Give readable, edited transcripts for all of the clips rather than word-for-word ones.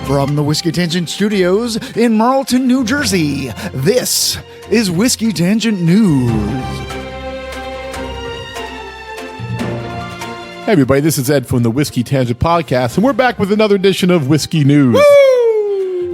From the Whiskey Tangent Studios in Marlton, New Jersey, this is Whiskey Tangent News. Hey everybody, this is Ed from the Whiskey Tangent Podcast, and we're back with another edition of Whiskey News. Woo!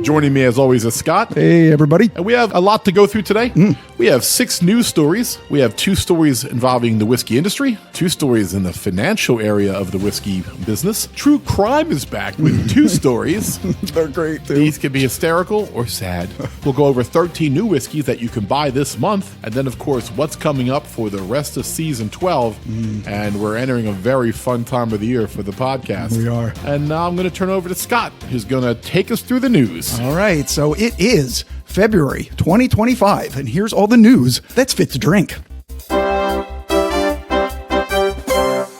Joining me as always is Scott. Hey everybody. And we have a lot to go through today. We have 6 news stories. We have 2 stories involving the whiskey industry, 2 stories in the financial area of the whiskey business. True crime is back with 2 stories. They're great too. These can be hysterical or sad. We'll go over 13 new whiskeys that you can buy this month. And then, of course, what's coming up for the rest of season 12. And we're entering a very fun time of the year for the podcast. We are. And now I'm going to turn over to Scott, who's going to take us through the news. All right, so it is February 2025, and here's all the news that's fit to drink.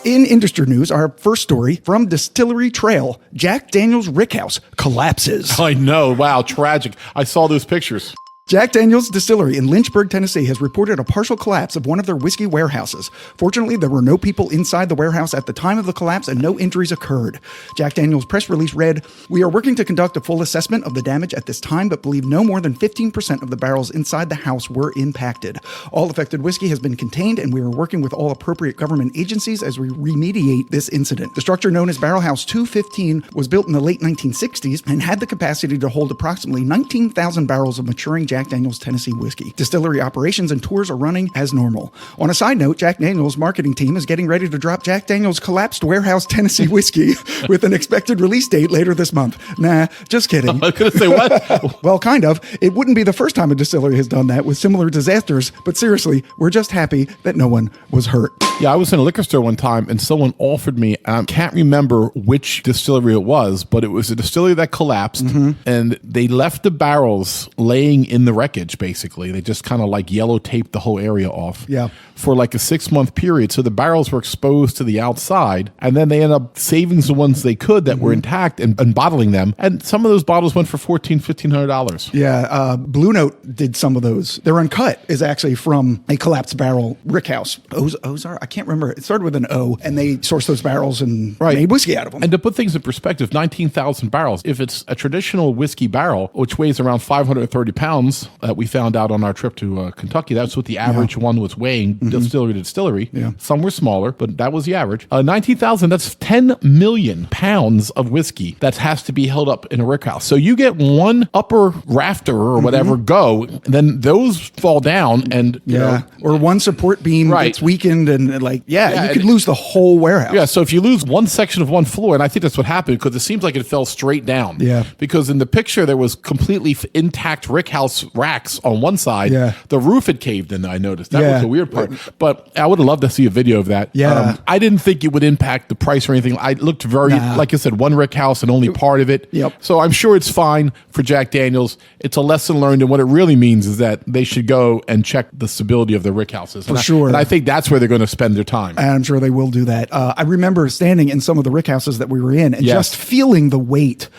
In industry news, our first story from Distillery Trail, Jack Daniel's Rickhouse collapses. I know. Wow, tragic. I saw those pictures. Jack Daniel's Distillery in Lynchburg, Tennessee has reported a partial collapse of one of their whiskey warehouses. Fortunately, there were no people inside the warehouse at the time of the collapse and no injuries occurred. Jack Daniel's press release read, "We are working to conduct a full assessment of the damage at this time, but believe no more than 15% of the barrels inside the house were impacted. All affected whiskey has been contained, and we are working with all appropriate government agencies as we remediate this incident." The structure known as Barrel House 215 was built in the late 1960s and had the capacity to hold approximately 19,000 barrels of maturing Jack Daniel's Tennessee whiskey. Distillery operations and tours are running as normal. On a side note, Jack Daniel's marketing team is getting ready to drop Jack Daniel's collapsed warehouse Tennessee whiskey with an expected release date later this month. Nah, just kidding. I was going to say, what? Well, kind of. It wouldn't be the first time a distillery has done that with similar disasters, but seriously, we're just happy that no one was hurt. Yeah, I was in a liquor store one time and someone offered me, I can't remember which distillery it was, but it was a distillery that collapsed and they left the barrels laying in the wreckage, basically. They just kind of like yellow taped the whole area off for like a 6-month period. So the barrels were exposed to the outside and then they ended up saving the ones they could that were intact and bottling them. And some of those bottles went for $1,500. Yeah, Blue Note did some of those. Their Uncut is actually from a collapsed barrel Rickhouse. Ozar? I can't remember. It started with an O, and they sourced those barrels and made whiskey out of them. And to put things in perspective, 19,000 barrels. If it's a traditional whiskey barrel, which weighs around 530 pounds, that we found out on our trip to Kentucky, that's what the average one was weighing, distillery to distillery. Yeah. Some were smaller, but that was the average. 19,000, that's 10 million pounds of whiskey that has to be held up in a rickhouse. So you get one upper rafter or whatever go, then those fall down and, you know. Or one support beam that's weakened and you could lose the whole warehouse. Yeah, so if you lose one section of one floor, and I think that's what happened because it seems like it fell straight down. Yeah. Because in the picture, there was completely intact rickhouse racks on one side. Yeah. The roof had caved in, I noticed. That was the weird part. But I would have loved to see a video of that. Yeah. I didn't think it would impact the price or anything. I looked very, like I said, one rickhouse and only part of it. Yep. So I'm sure it's fine for Jack Daniels. It's a lesson learned, and what it really means is that they should go and check the stability of their rickhouses. For sure. And I think that's where they're going to spend their time. And I'm sure they will do that. I remember standing in some of the rickhouses that we were in and just feeling the weight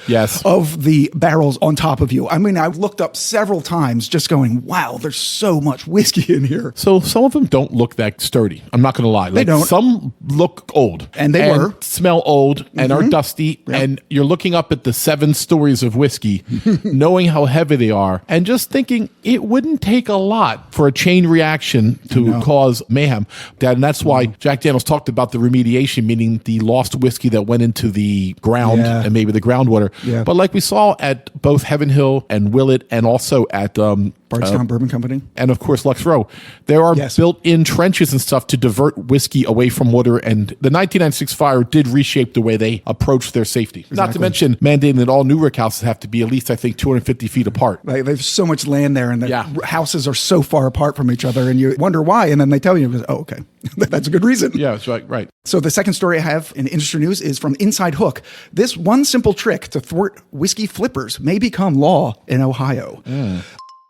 of the barrels on top of you. I mean, I've looked up several times just going, wow, there's so much whiskey in here. So some of them don't look that sturdy. I'm not going to lie. They don't. Some look old. And they were. Smell old and are dusty. Yep. And you're looking up at the 7 stories of whiskey, knowing how heavy they are, and just thinking it wouldn't take a lot for a chain reaction to cause mayhem. And that's why Jack Daniels talked about the remediation, meaning the lost whiskey that went into the ground and maybe the groundwater. Yeah. But like we saw at both Heaven Hill and Willett and also at Bardstown Bourbon Company. And of course, Lux Row. There are built-in trenches and stuff to divert whiskey away from water. And the 1996 fire did reshape the way they approached their safety. Exactly. Not to mention mandating that all new rickhouses have to be at least, I think, 250 feet apart. Like, there's so much land there, and the houses are so far apart from each other, and you wonder why. And then they tell you, oh, okay, that's a good reason. Yeah, that's right. So the second story I have in industry news is from Inside Hook. This one simple trick to thwart whiskey flippers may become law in Ohio.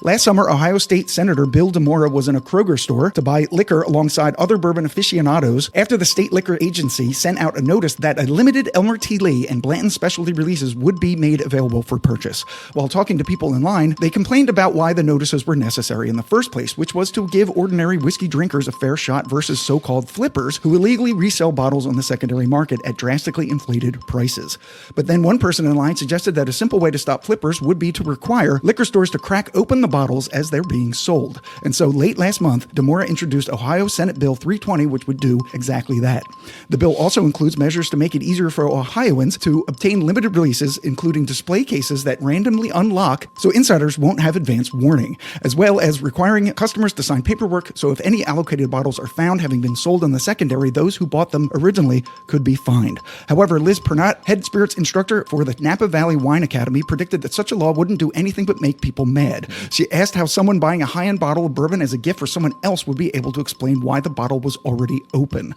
Last summer, Ohio State Senator Bill DeMora was in a Kroger store to buy liquor alongside other bourbon aficionados after the state liquor agency sent out a notice that a limited Elmer T. Lee and Blanton specialty releases would be made available for purchase. While talking to people in line, they complained about why the notices were necessary in the first place, which was to give ordinary whiskey drinkers a fair shot versus so-called flippers who illegally resell bottles on the secondary market at drastically inflated prices. But then one person in line suggested that a simple way to stop flippers would be to require liquor stores to crack open the bottles as they're being sold. And so late last month, DeMora introduced Ohio Senate Bill 320, which would do exactly that. The bill also includes measures to make it easier for Ohioans to obtain limited releases, including display cases that randomly unlock so insiders won't have advance warning, as well as requiring customers to sign paperwork so if any allocated bottles are found having been sold in the secondary, those who bought them originally could be fined. However, Liz Pernott, head spirits instructor for the Napa Valley Wine Academy, predicted that such a law wouldn't do anything but make people mad. She asked how someone buying a high-end bottle of bourbon as a gift for someone else would be able to explain why the bottle was already open.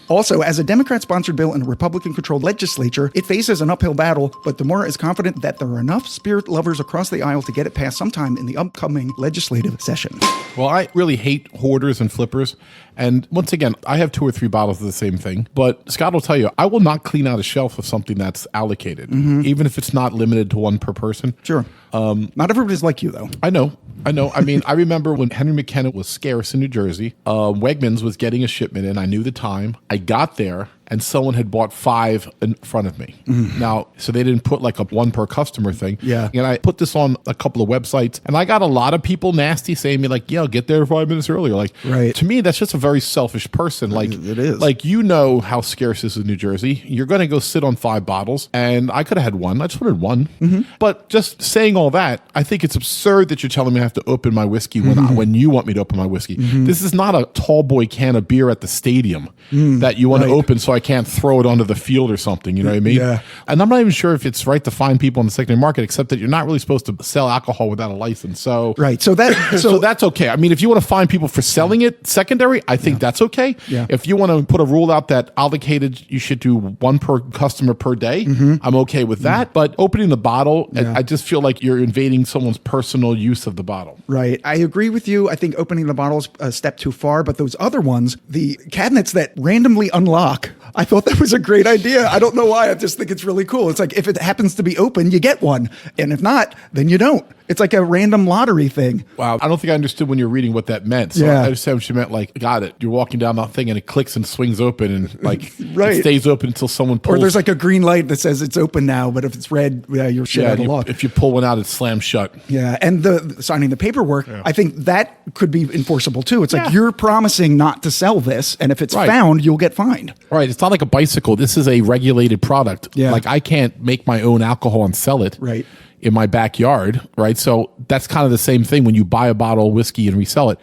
Also, as a Democrat-sponsored bill in a Republican-controlled legislature, it faces an uphill battle, but DeMora is confident that there are enough spirit lovers across the aisle to get it passed sometime in the upcoming legislative session. Well, I really hate hoarders and flippers. And once again, I have 2 or 3 bottles of the same thing. But Scott will tell you, I will not clean out a shelf of something that's allocated, even if it's not limited to one per person. Sure. Not everybody's like you, though. I know. I mean, I remember when Henry McKenna was scarce in New Jersey, Wegmans was getting a shipment in. I knew the time. I got there, and someone had bought 5 in front of me. Now, so they didn't put like a 1 per customer thing. Yeah. And I put this on a couple of websites, and I got a lot of people nasty saying to me like, "Yeah, get there 5 minutes earlier." Like, right. To me, that's just a very selfish person. Like, it is. Like, you know how scarce this is in New Jersey. You're going to go sit on 5 bottles, and I could have had 1. I just wanted 1. But just saying all that, I think it's absurd that you're telling me I have to open my whiskey when you want me to open my whiskey. This is not a tall boy can of beer at the stadium that you want to open so I can't throw it onto the field or something. You know what I mean? Yeah. And I'm not even sure if it's right to fine people in the secondary market, except that you're not really supposed to sell alcohol without a license. So right. So that's okay. I mean, if you want to fine people for selling it secondary, I think that's okay. Yeah. If you want to put a rule out that allocated, you should do 1 per customer per day, I'm okay with that. But opening the bottle, I just feel like you're invading someone's personal use of the bottle. Right. I agree with you. I think opening the bottle is a step too far, but those other ones, the cabinets that randomly unlock, I thought that was a great idea. I don't know why. I just think it's really cool. It's like if it happens to be open, you get one. And if not, then you don't. It's like a random lottery thing. Wow. I don't think I understood when you're reading what that meant. So I understand what she meant. Like, got it. You're walking down that thing and it clicks and swings open and like it stays open until someone pulls. Or there's like a green light that says it's open now, but if it's red, you're shit out of luck. If you pull one out, it slams shut. Yeah. And the signing the paperwork, I think that could be enforceable too. It's like you're promising not to sell this, and if it's found, you'll get fined. Right. It's not like a bicycle. This is a regulated product. Yeah. Like I can't make my own alcohol and sell it. Right. In my backyard, right? So that's kind of the same thing when you buy a bottle of whiskey and resell it.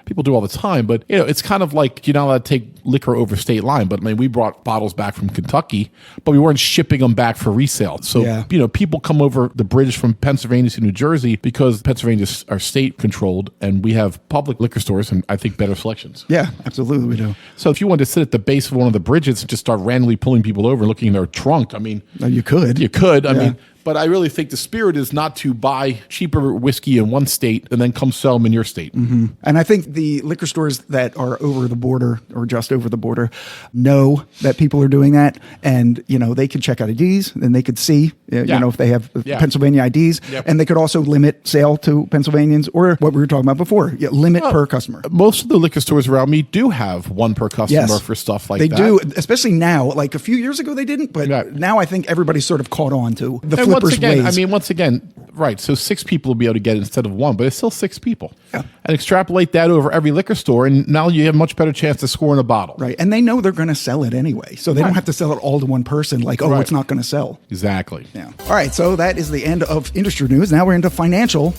People do all the time, but it's kind of like you're not allowed to take liquor over state line. But I mean, we brought bottles back from Kentucky, but we weren't shipping them back for resale. So people come over the bridge from Pennsylvania to New Jersey because Pennsylvania are state controlled, and we have public liquor stores and I think better selections. Yeah, absolutely, we do. So if you wanted to sit at the base of one of the bridges and just start randomly pulling people over and looking in their trunk, I mean, you could. I mean. But I really think the spirit is not to buy cheaper whiskey in one state and then come sell them in your state. And I think the liquor stores that are over the border or just over the border know that people are doing that. And, they could check out IDs and they could see, if they have Pennsylvania IDs. And they could also limit sale to Pennsylvanians or what we were talking about before, limit per customer. Most of the liquor stores around me do have 1 per customer for stuff like that. They do, especially now. Like a few years ago they didn't, but now I think everybody's sort of caught on to the once again, right. So 6 people will be able to get it instead of 1, but it's still 6 people. Yeah. And extrapolate that over every liquor store, and now you have a much better chance of scoring a bottle. Right. And they know they're going to sell it anyway. So they don't have to sell it all to one person like, it's not going to sell. Exactly. Yeah. All right. So that is the end of industry news. Now we're into financial.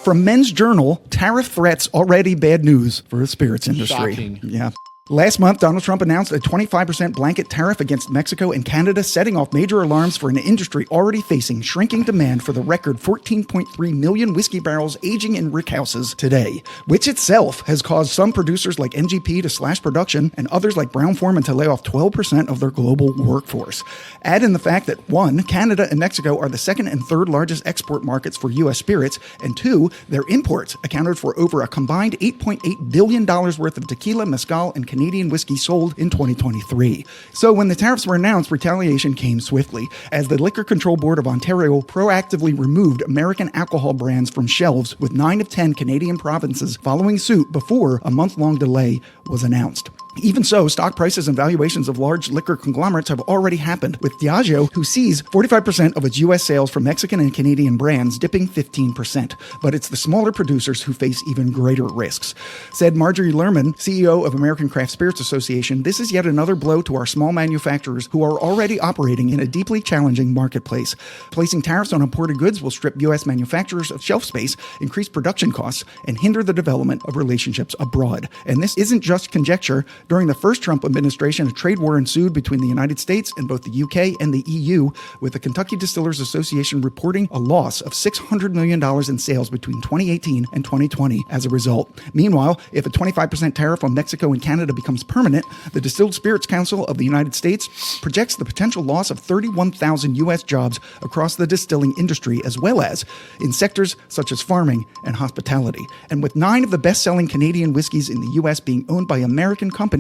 From Men's Journal, tariff threats already bad news for the spirits industry. Shocking. Yeah. Last month, Donald Trump announced a 25% blanket tariff against Mexico and Canada, setting off major alarms for an industry already facing shrinking demand for the record 14.3 million whiskey barrels aging in rickhouses today, which itself has caused some producers like MGP to slash production and others like Brown-Forman to lay off 12% of their global workforce. Add in the fact that 1, Canada and Mexico are the second and third largest export markets for U.S. spirits, and 2, their imports accounted for over a combined $8.8 billion worth of tequila, mezcal, and Canadian whiskey sold in 2023. So when the tariffs were announced, retaliation came swiftly, as the Liquor Control Board of Ontario proactively removed American alcohol brands from shelves, with 9 of 10 Canadian provinces following suit before a month-long delay was announced. Even so, stock prices and valuations of large liquor conglomerates have already happened, with Diageo, who sees 45% of its U.S. sales from Mexican and Canadian brands, dipping 15%. But it's the smaller producers who face even greater risks. Said Marjorie Lerman, CEO of American Craft Spirits Association, this is yet another blow to our small manufacturers who are already operating in a deeply challenging marketplace. Placing tariffs on imported goods will strip U.S. manufacturers of shelf space, increase production costs, and hinder the development of relationships abroad. And this isn't just conjecture. During the first Trump administration, a trade war ensued between the United States and both the UK and the EU, with the Kentucky Distillers Association reporting a loss of $600 million in sales between 2018 and 2020 as a result. Meanwhile, if a 25% tariff on Mexico and Canada becomes permanent, the Distilled Spirits Council of the United States projects the potential loss of 31,000 U.S. jobs across the distilling industry, as well as in sectors such as farming and hospitality. And with 9 of the best-selling Canadian whiskeys in the U.S. being owned by American companies,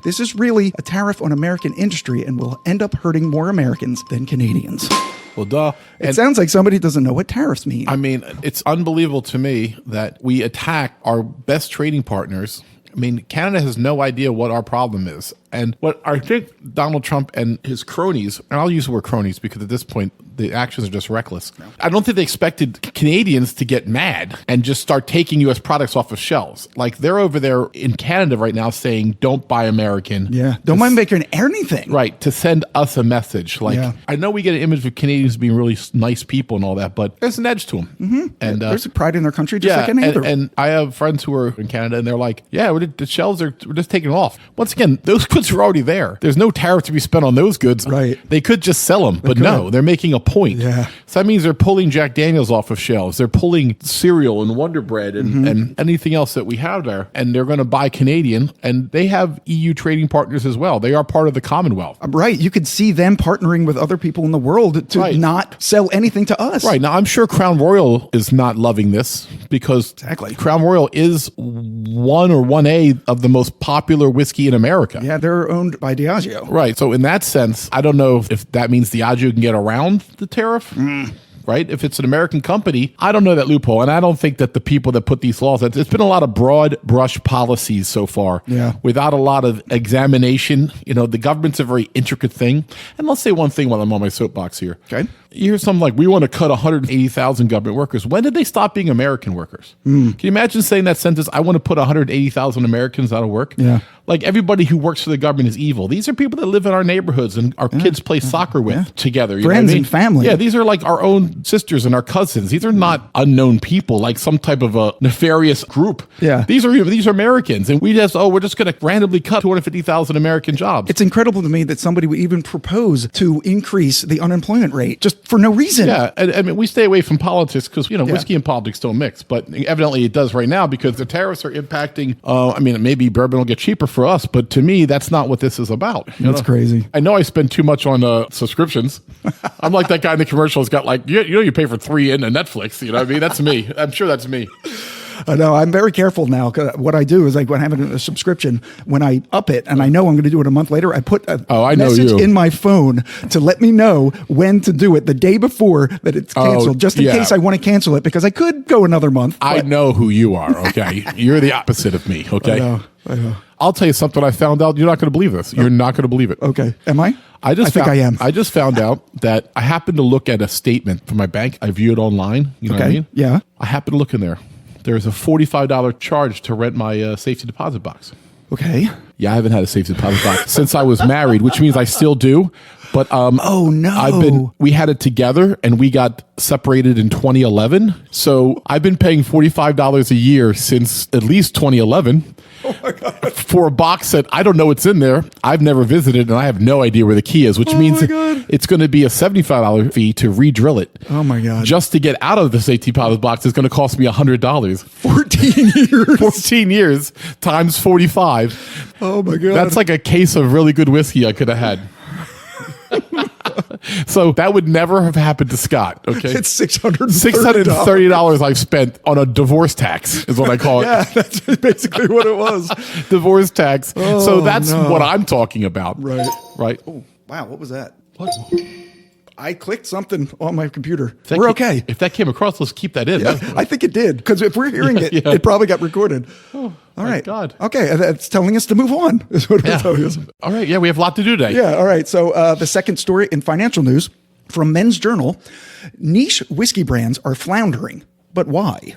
this is really a tariff on American industry and will end up hurting more Americans than Canadians. Well, duh. It sounds like somebody doesn't know what tariffs mean. I mean, it's unbelievable to me that we attack our best trading partners. I mean, Canada has no idea what our problem is. And what I think Donald Trump and his cronies, and I'll use the word cronies because at this point, the actions are just reckless. No. I don't think they expected Canadians to get mad and just start taking U.S. products off of shelves. Like, they're over there in Canada right now saying, don't buy American. Yeah, don't mind making anything. Right, to send us a message. Like, I know we get an image of Canadians being really nice people and all that, but there's an edge to them. Mm-hmm. And there's a pride in their country just like any other. And I have friends who are in Canada, and they're like, the shelves we're just taking them off. Once again, those goods are already there. There's no tariff to be spent on those goods. Right. They could just sell them, but no, they're making a point. Yeah. So that means they're pulling Jack Daniels off of shelves. They're pulling cereal and Wonder Bread and anything else that we have there. And they're going to buy Canadian. And they have EU trading partners as well. They are part of the Commonwealth. Right. You could see them partnering with other people in the world to not sell anything to us. Right. Now, I'm sure Crown Royal is not loving this because Crown Royal is 1 or 1A of the most popular whiskey in America. Yeah, they're owned by Diageo. Right. So in that sense, I don't know if that means Diageo can get around the tariff. Right? If it's an American company, I don't know that loophole. And I don't think that the people that put these laws, it's been a lot of broad brush policies so far without a lot of examination. You know, the government's a very intricate thing. And let's say one thing while I'm on my soapbox here. Okay. You hear something like, we want to cut 180,000 government workers. When did they stop being American workers? Can you imagine saying that sentence, I want to put 180,000 Americans out of work? Yeah. Like, everybody who works for the government is evil. These are people that live in our neighborhoods and our kids play soccer with together. Friends and family. Yeah, these are like our own sisters and our cousins. These are not unknown people, like some type of a nefarious group. Yeah. These are Americans. And we're just going to randomly cut 250,000 American jobs. It's incredible to me that somebody would even propose to increase the unemployment rate just for no reason. Yeah, and I mean, we stay away from politics because, whiskey and politics don't mix. But evidently it does right now because the tariffs are impacting, maybe bourbon will get cheaper for us. But to me, that's not what this is about. That's crazy. I know I spend too much on subscriptions. I'm like that guy in the commercial who's got like, you pay for 3 in Netflix. You know what I mean? That's me. I'm sure that's me. I know. I'm very careful now. Cause what I do is, like, when I have a subscription, when I up it and I know I'm going to do it a month later, I put a message in my phone to let me know when to do it the day before that it's canceled, just in case I want to cancel it, because I could go another month. I know who you are. Okay. You're the opposite of me. Okay. I know. I'll tell you something I found out. You're not going to believe this. You're not going to believe it. Okay. Am I? I think I am. I just found out that I happened to look at a statement from my bank. I view it online. You know what I mean? Yeah. I happened to look in there. There's a $45 charge to rent my safety deposit box. Okay. Yeah, I haven't had a safety deposit box since I was married, which means I still do. But oh no, we had it together and we got separated in 2011. So I've been paying $45 a year since at least 2011. Oh my God. For a box that I don't know what's in there. I've never visited and I have no idea where the key is, which means it's going to be a $75 fee to re-drill it. Oh my God. Just to get out of the safety powder box is going to cost me $100. 14 years. 14 years times 45. Oh my God. That's like a case of really good whiskey I could have had. So that would never have happened to Scott. Okay, it's $630 I've spent on a divorce tax is what I call it. Yeah, that's basically what it was. Divorce tax. So that's what I'm talking about. Right. Oh wow, what was that? What? I clicked something on my computer. We're okay. If that came across, let's keep that in. Yeah, I think it did, because if we're hearing it, it probably got recorded. Oh, all right. God. Okay, that's telling us to move on, is what we're telling us. All right, yeah, we have a lot to do today. Yeah, all right. So the second story in financial news from Men's Journal, niche whiskey brands are floundering, but why?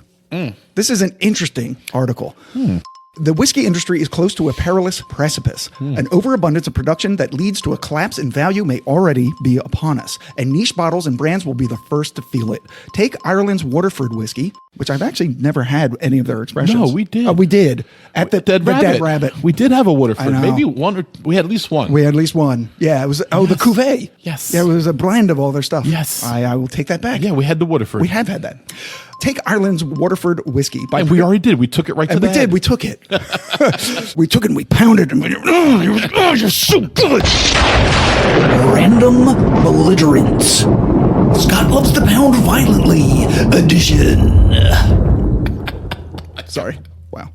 This is an interesting article. The whiskey industry is close to a perilous precipice. An overabundance of production that leads to a collapse in value may already be upon us, and niche bottles and brands will be the first to feel it. Take Ireland's Waterford whiskey, which I've actually never had any of their expressions. No, we did. We did. At the Dead Rabbit. We did have a Waterford. Maybe one, or we had at least one. We had at least one. Yeah, it was, the Cuvée. Yes. Yeah, it was a blend of all their stuff. Yes. I will take that back. Yeah, we had the Waterford. We have had that. Take Ireland's Waterford whiskey. And we already did. We took it right to the head. We took it. We took it and we pounded it. You're so good. Random belligerence. Scott loves to pound violently. Edition. Sorry. Wow.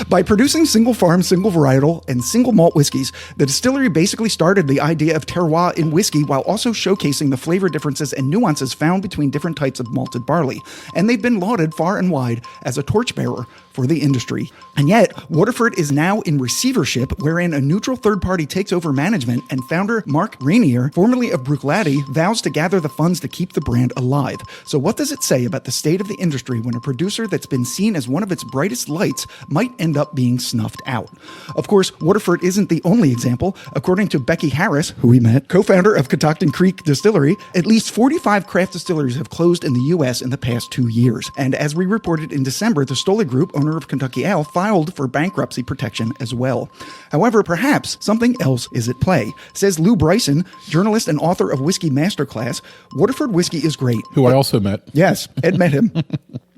By producing single farm, single varietal, and single malt whiskeys, the distillery basically started the idea of terroir in whiskey while also showcasing the flavor differences and nuances found between different types of malted barley. And they've been lauded far and wide as a torchbearer for the industry. And yet, Waterford is now in receivership, wherein a neutral third party takes over management, and founder Mark Rainier, formerly of Bruichladdich, vows to gather the funds to keep the brand alive. So what does it say about the state of the industry when a producer that's been seen as one of its brightest lights might end up being snuffed out? Of course, Waterford isn't the only example. According to Becky Harris, who we met, co-founder of Catoctin Creek Distillery, at least 45 craft distilleries have closed in the U.S. in the past 2 years. And as we reported in December, the Stoli Group, owner of Kentucky Ale, filed for bankruptcy protection as well. However, perhaps something else is at play. Says Lou Bryson, journalist and author of Whiskey Masterclass, Waterford whiskey is great. Who I also met. Yes, Ed met him.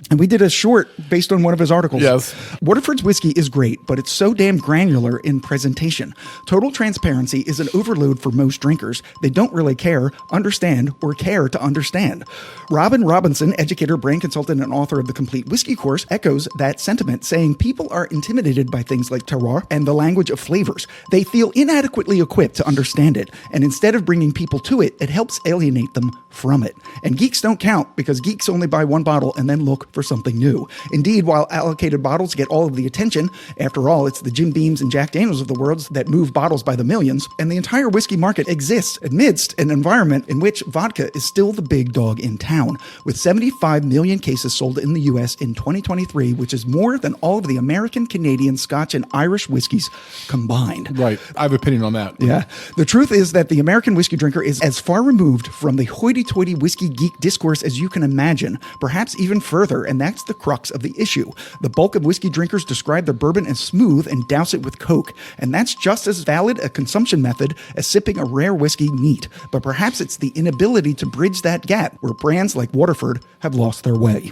And we did a short based on one of his articles. Yes. Waterford's whiskey is great, but it's so damn granular in presentation. Total transparency is an overload for most drinkers. They don't really care, understand, or care to understand. Robin Robinson, educator, brand consultant, and author of The Complete Whiskey Course, echoes that sentiment, saying people are intimidated by things like terroir and the language of flavors. They feel inadequately equipped to understand it, and instead of bringing people to it, it helps alienate them from it. And geeks don't count, because geeks only buy one bottle and then look for something new. Indeed, while allocated bottles get all of the attention, after all, it's the Jim Beams and Jack Daniels of the world that move bottles by the millions, and the entire whiskey market exists amidst an environment in which vodka is still the big dog in town, with 75 million cases sold in the U.S. in 2023, which is more than all of the American, Canadian, Scotch, and Irish whiskeys combined. Right. I have an opinion on that. Yeah. The truth is that the American whiskey drinker is as far removed from the hoity-toity whiskey geek discourse as you can imagine, perhaps even further, and that's the crux of the issue. The bulk of whiskey drinkers describe their bourbon as smooth and douse it with Coke, and that's just as valid a consumption method as sipping a rare whiskey neat. But perhaps it's the inability to bridge that gap where brands like Waterford have lost their way.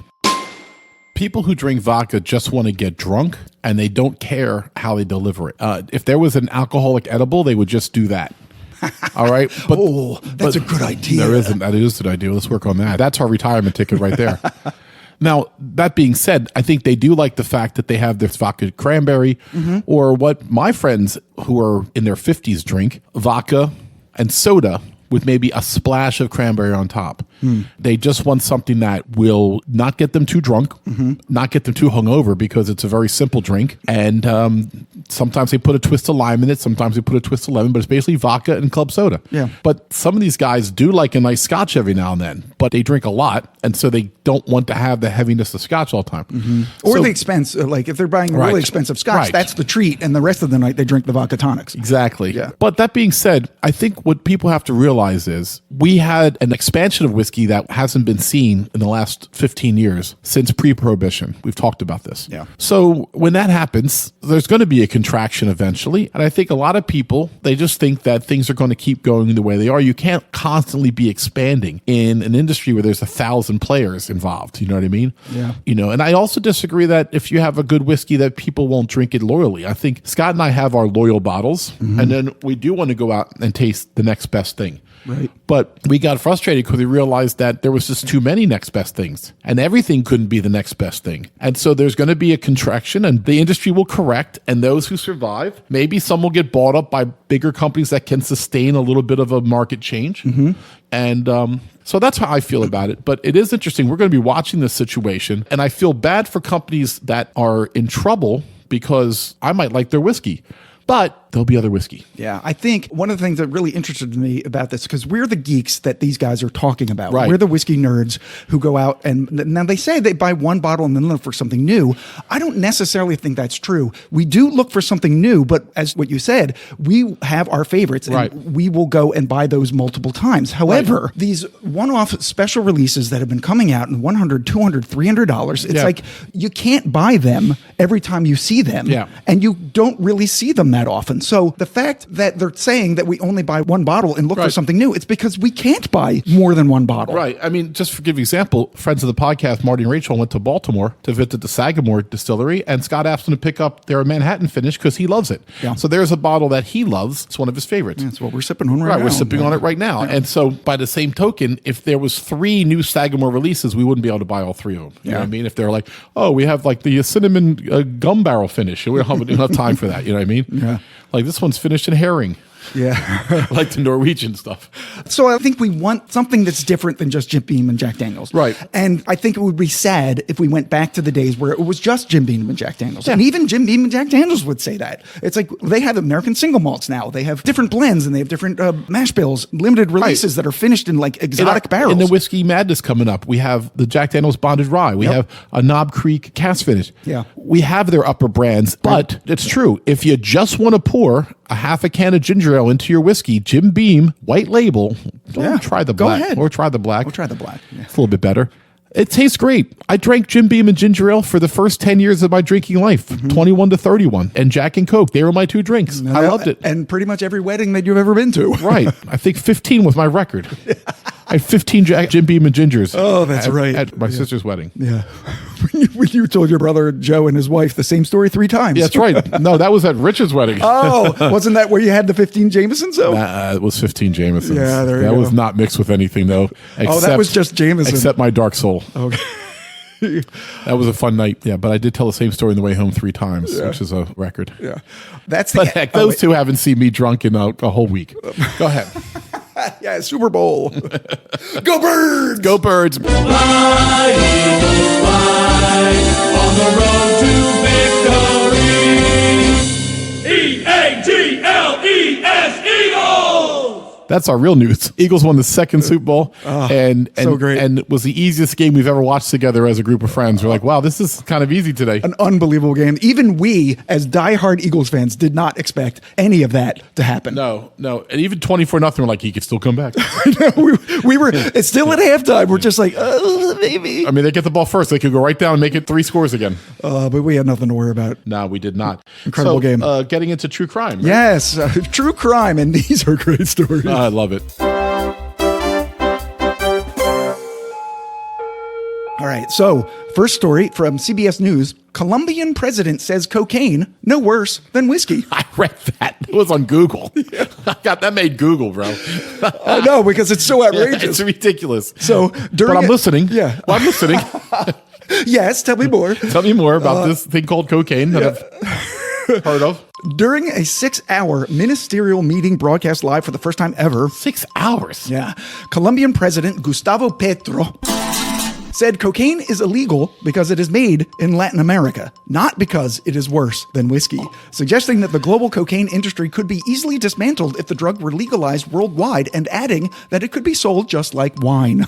People who drink vodka just want to get drunk, and they don't care how they deliver it. If there was an alcoholic edible, they would just do that. All right. But, that's a good idea. There isn't. That is a good idea. Let's work on that. That's our retirement ticket right there. Now, that being said, I think they do like the fact that they have this vodka cranberry, or what my friends who are in their 50s drink, vodka and soda with maybe a splash of cranberry on top. They just want something that will not get them too drunk, not get them too hungover, because it's a very simple drink. And sometimes they put a twist of lime in it, sometimes they put a twist of lemon, but it's basically vodka and club soda. Yeah. But some of these guys do like a nice scotch every now and then. but they drink a lot, and so they don't want to have the heaviness of scotch all the time. Or the expense, like if they're buying a really expensive scotch, that's the treat, and the rest of the night they drink the vodka tonics. Exactly. Yeah. But that being said, I think what people have to realize is we had an expansion of whiskey that hasn't been seen in the last 15 years since pre-prohibition. We've talked about this. Yeah. So when that happens, there's going to be a contraction eventually. And I think a lot of people, they just think that things are going to keep going the way they are. You can't constantly be expanding in an industry where there's 1,000 players involved. You know what I mean? Yeah. You know, and I also disagree that if you have a good whiskey that people won't drink it loyally. I think Scott and I have our loyal bottles, and then we do want to go out and taste the next best thing. Right. But we got frustrated because we realized that there was just too many next best things, and everything couldn't be the next best thing. And so there's going to be a contraction, and the industry will correct, and those who survive, maybe some will get bought up by bigger companies that can sustain a little bit of a market change. And so that's how I feel about it. But it is interesting. We're going to be watching this situation, and I feel bad for companies that are in trouble because I might like their whiskey. But there'll be other whiskey. Yeah, I think one of the things that really interested me about this, because we're the geeks that these guys are talking about. Right. We're the whiskey nerds who go out and now they say they buy one bottle and then look for something new. I don't necessarily think that's true. We do look for something new, but as what you said, we have our favorites and we will go and buy those multiple times. However, these one-off special releases that have been coming out in $100, $200, $300, it's like you can't buy them every time you see them, and you don't really see them that often. So the fact that they're saying that we only buy one bottle and look for something new, it's because we can't buy more than one bottle. Right. I mean, just for give you example, friends of the podcast, Marty and Rachel, went to Baltimore to visit the Sagamore distillery, and Scott asked them to pick up their Manhattan finish because he loves it. Yeah. So there's a bottle that he loves. It's one of his favorites. That's what we're sipping on right now. We're sipping on it right now. Yeah. And so by the same token, if there was 3 new Sagamore releases, we wouldn't be able to buy all 3 of them. You know what I mean? If they're like, oh, we have like the cinnamon gum barrel finish. We don't have enough time for that. You know what I mean? Yeah. Like this one's finished in herring. Yeah. Like the Norwegian stuff. So I think we want something that's different than just Jim Beam and Jack Daniels. Right. And I think it would be sad if we went back to the days where it was just Jim Beam and Jack Daniels. Yeah. And even Jim Beam and Jack Daniels would say that. It's like they have American single malts now. They have different blends and they have different mash bills, limited releases that are finished in like exotic barrels. In the Whiskey Madness coming up, we have the Jack Daniels Bonded Rye. We have a Knob Creek Cask Finish. Yeah. We have their upper brands, but it's true. If you just want to pour a half a can of ginger ale into your whiskey, Jim Beam, white label, try the black. Go ahead. Or try the black. Or try the black. Yeah. It's a little bit better. It tastes great. I drank Jim Beam and ginger ale for the first 10 years of my drinking life, 21 to 31. And Jack and Coke, they were my 2 drinks. I loved it. And pretty much every wedding that you've ever been to. Right. I think 15 was my record. I had 15 Jim Beam and gingers. Oh, that's right. At my sister's wedding. Yeah. When you told your brother Joe and his wife the same story 3 times. Yeah, that's right. No, that was at Richard's wedding. Oh, wasn't that where you had the 15 Jamesons? It was 15 Jamesons. Yeah, there you go. That was not mixed with anything, though. That was just Jameson. Except my dark soul. Okay. That was a fun night. Yeah, but I did tell the same story on the way home 3 times, which is a record. Yeah. That's but heck, those 2 haven't seen me drunk in a whole week. Go ahead. Yeah, Super Bowl. Go Birds! Go Birds! Fly, Eagles, fly, on the road to victory. E-A-G-L-E-S, Eagles! That's our real news. Eagles won the 2nd Super Bowl, and so great. And it was the easiest game we've ever watched together as a group of friends. We're like, wow, this is kind of easy today. An unbelievable game. Even we, as diehard Eagles fans, did not expect any of that to happen. No. And even 24-0, we're like, he could still come back. we were, it's still at halftime. We're just like, maybe. I mean, they get the ball first. They could go right down and make it 3 scores again. But we had nothing to worry about. No, we did not. Incredible game. Getting into true crime. Right? Yes, true crime. And these are great stories. I love it. All right, so first story from CBS News. Colombian president says cocaine no worse than whiskey. I read that. It was on Google. That made Google, bro. I know, because it's so outrageous. It's ridiculous. So but I'm listening. Yeah. Well, I'm listening. Yes, tell me more. Tell me more about this thing called cocaine that I've heard of. During a 6-hour ministerial meeting broadcast live for the first time ever. 6 hours? Yeah. Colombian President Gustavo Petro said cocaine is illegal because it is made in Latin America, not because it is worse than whiskey, suggesting that the global cocaine industry could be easily dismantled if the drug were legalized worldwide, and adding that it could be sold just like wine.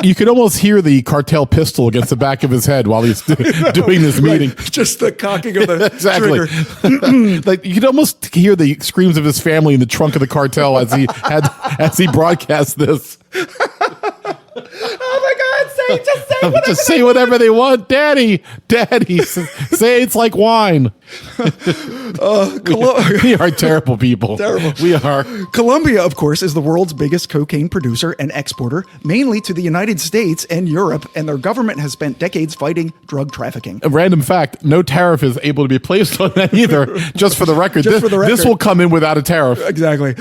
You could almost hear the cartel pistol against the back of his head while he's doing this meeting. Right. Just the cocking of the exactly. trigger. Like you could almost hear the screams of his family in the trunk of the cartel as he broadcasts this. Oh my God! Just say whatever they want, Daddy. Say it's like wine. We are terrible people. Terrible. We are. Colombia, of course, is the world's biggest cocaine producer and exporter, mainly to the United States and Europe, and their government has spent decades fighting drug trafficking. A random fact, no tariff is able to be placed on that either, just for the record. This will come in without a tariff. Exactly.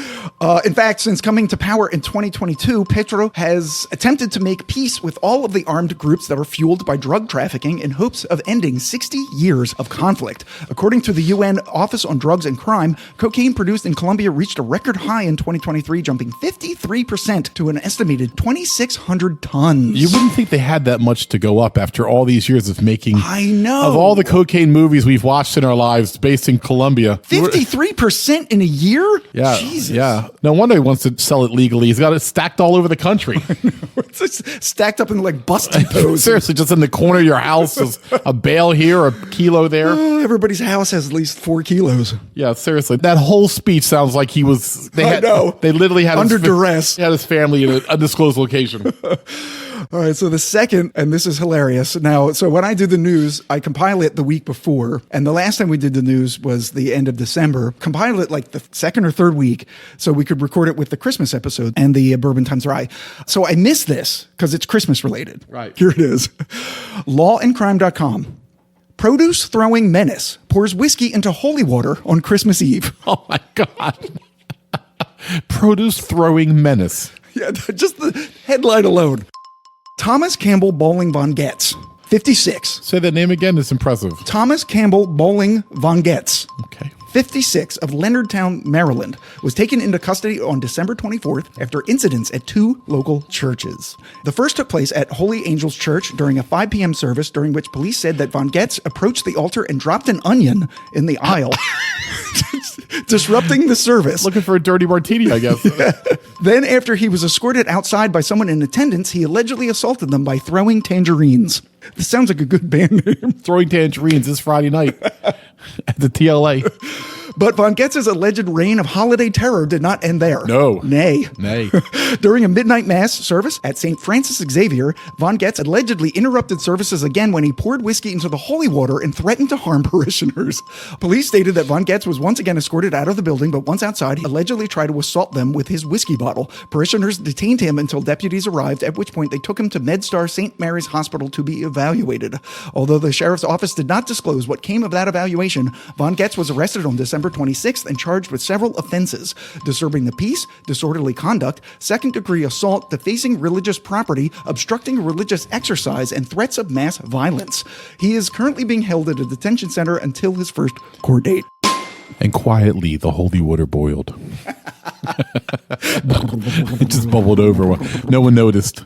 In fact, since coming to power in 2022, Petro has attempted to make peace with all of the armed groups that are fueled by drug trafficking in hopes of ending 60 years of conflict. According to the UN Office on Drugs and Crime, cocaine produced in Colombia reached a record high in 2023, jumping 53% to an estimated 2,600 tons. You wouldn't think they had that much to go up after all these years of making. I know. Of all the cocaine movies we've watched in our lives based in Colombia. 53% in a year? Yeah. Jesus. Yeah. No wonder he wants to sell it legally. He's got it stacked all over the country. It's just stacked up in like bus depots. Seriously, just in the corner of your house is a bale here, a kilo there. Everybody's house has at least 4 kilos. Yeah, seriously. That whole speech sounds like he was. I know. They literally had under duress. He had his family in an undisclosed location. All right, so the second, and this is hilarious. Now, so when I do the news, I compile it the week before, and the last time we did the news was the end of December. Compile it like the second or third week, so we could record it with the Christmas episode and the Bourbon Times Rye. So I missed this because it's Christmas related. Right. Here it is. Lawandcrime.com. Produce throwing menace pours whiskey into holy water on Christmas Eve. Oh my God. Produce throwing menace. Yeah, just the headline alone. Thomas Campbell Bowling von Getz, 56. Say that name again. It's impressive. Thomas Campbell Bowling von Getz, Okay. 56, of Leonardtown, Maryland, was taken into custody on December 24th after incidents at 2 local churches. The first took place at Holy Angels Church during a 5 p.m. service, during which police said that von Getz approached the altar and dropped an onion in the aisle, disrupting the service. Looking for a dirty martini, I guess. Yeah. Then, after he was escorted outside by someone in attendance, he allegedly assaulted them by throwing tangerines. This sounds like a good band name. Throwing tangerines this Friday night at the TLA. But von Getz's alleged reign of holiday terror did not end there. No. Nay. During a midnight mass service at St. Francis Xavier, von Getz allegedly interrupted services again when he poured whiskey into the holy water and threatened to harm parishioners. Police stated that von Getz was once again escorted out of the building, but once outside, he allegedly tried to assault them with his whiskey bottle. Parishioners detained him until deputies arrived, at which point they took him to MedStar St. Mary's Hospital to be evaluated. Although the sheriff's office did not disclose what came of that evaluation, von Getz was arrested on December 26th and charged with several offenses: disturbing the peace, disorderly conduct, second-degree assault, defacing religious property, obstructing religious exercise, and threats of mass violence. He is currently being held at a detention center until his first court date. And quietly, the holy water boiled. It just bubbled over. No one noticed.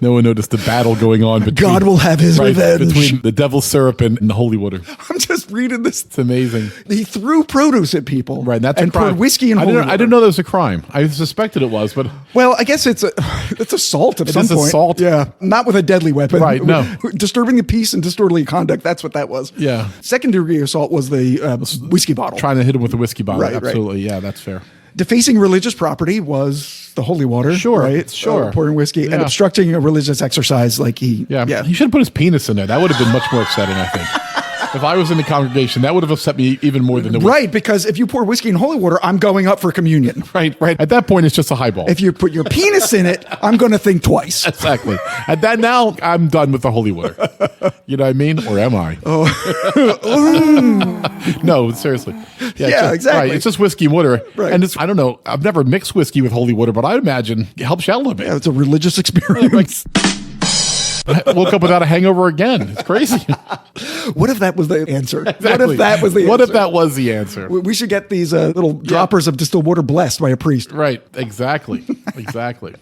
No one noticed the battle going on between. God will have his revenge. Between the devil's syrup and the holy water. I'm just reading this. It's amazing. He threw produce at people. Right, that's and a crime. poured whiskey in holy water. I didn't know that was a crime. I suspected it was, but well, I guess it's assault at some point. It's assault. Yeah, not with a deadly weapon. Right. No. Disturbing the peace and disorderly conduct. That's what that was. Yeah. Second-degree assault was the whiskey bottle. Trying to hit him with a whiskey bottle. Right, absolutely. Right. Yeah, that's fair. Defacing religious property was the holy water. Sure, right? Sure. Pouring whiskey and obstructing a religious exercise, like he. Yeah. He should have put his penis in there. That would have been much more upsetting, I think. If I was in the congregation, that would have upset me even more than the whiskey. Right, because if you pour whiskey in holy water, I'm going up for communion. Right. At that point, it's just a highball. If you put your penis in it, I'm going to think twice. Exactly. At that now, I'm done with the holy water. You know what I mean? Or am I? Oh. No, seriously. Yeah, exactly. Right, it's just whiskey and water. Right. And I don't know, I've never mixed whiskey with holy water, but I imagine it helps you out a little bit. Yeah, it's a religious experience. I woke up without a hangover again. It's crazy. What if that was the answer? Exactly. What if that was the answer? What if that was the answer? We should get these little droppers of distilled water blessed by a priest. Right. Exactly. Exactly.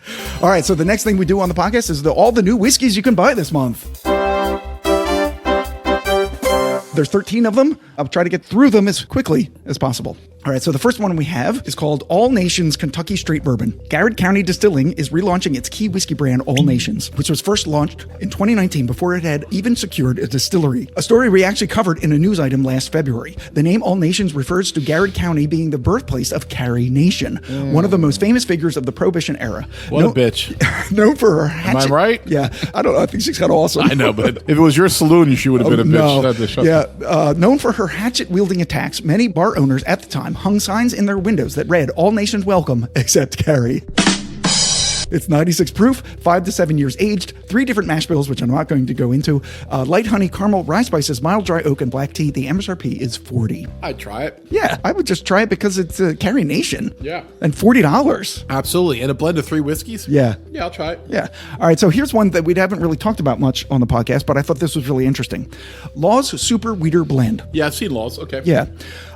All right. So the next thing we do on the podcast is all the new whiskeys you can buy this month. There's 13 of them. I'll try to get through them as quickly as possible. All right, so the first one we have is called All Nations Kentucky Straight Bourbon. Garrett County Distilling is relaunching its key whiskey brand, All Nations, which was first launched in 2019 before it had even secured a distillery. A story we actually covered in a news item last February. The name All Nations refers to Garrett County being the birthplace of Carrie Nation, one of the most famous figures of the Prohibition era. What a bitch. Known for her hatchet. Am I right? Yeah. I don't know. I think she's kind of awesome. I know, but if it was your saloon, she would have been a bitch. Yeah. Known for her hatchet-wielding attacks, many bar owners at the time hung signs in their windows that read, "All Nations Welcome, except Carrie." It's 96 proof, 5 to 7 years aged, 3 different mash bills, which I'm not going to go into. Light honey, caramel, rye spices, mild dry oak, and black tea. The MSRP is $40. I'd try it. Yeah, I would just try it because it's Carrie Nation. Yeah. And $40. Absolutely. And a blend of 3 whiskeys? Yeah. Yeah, I'll try it. Yeah. All right, so here's one that we haven't really talked about much on the podcast, but I thought this was really interesting. Law's Super Weeder Blend. Yeah, I've seen Law's. Okay. Yeah.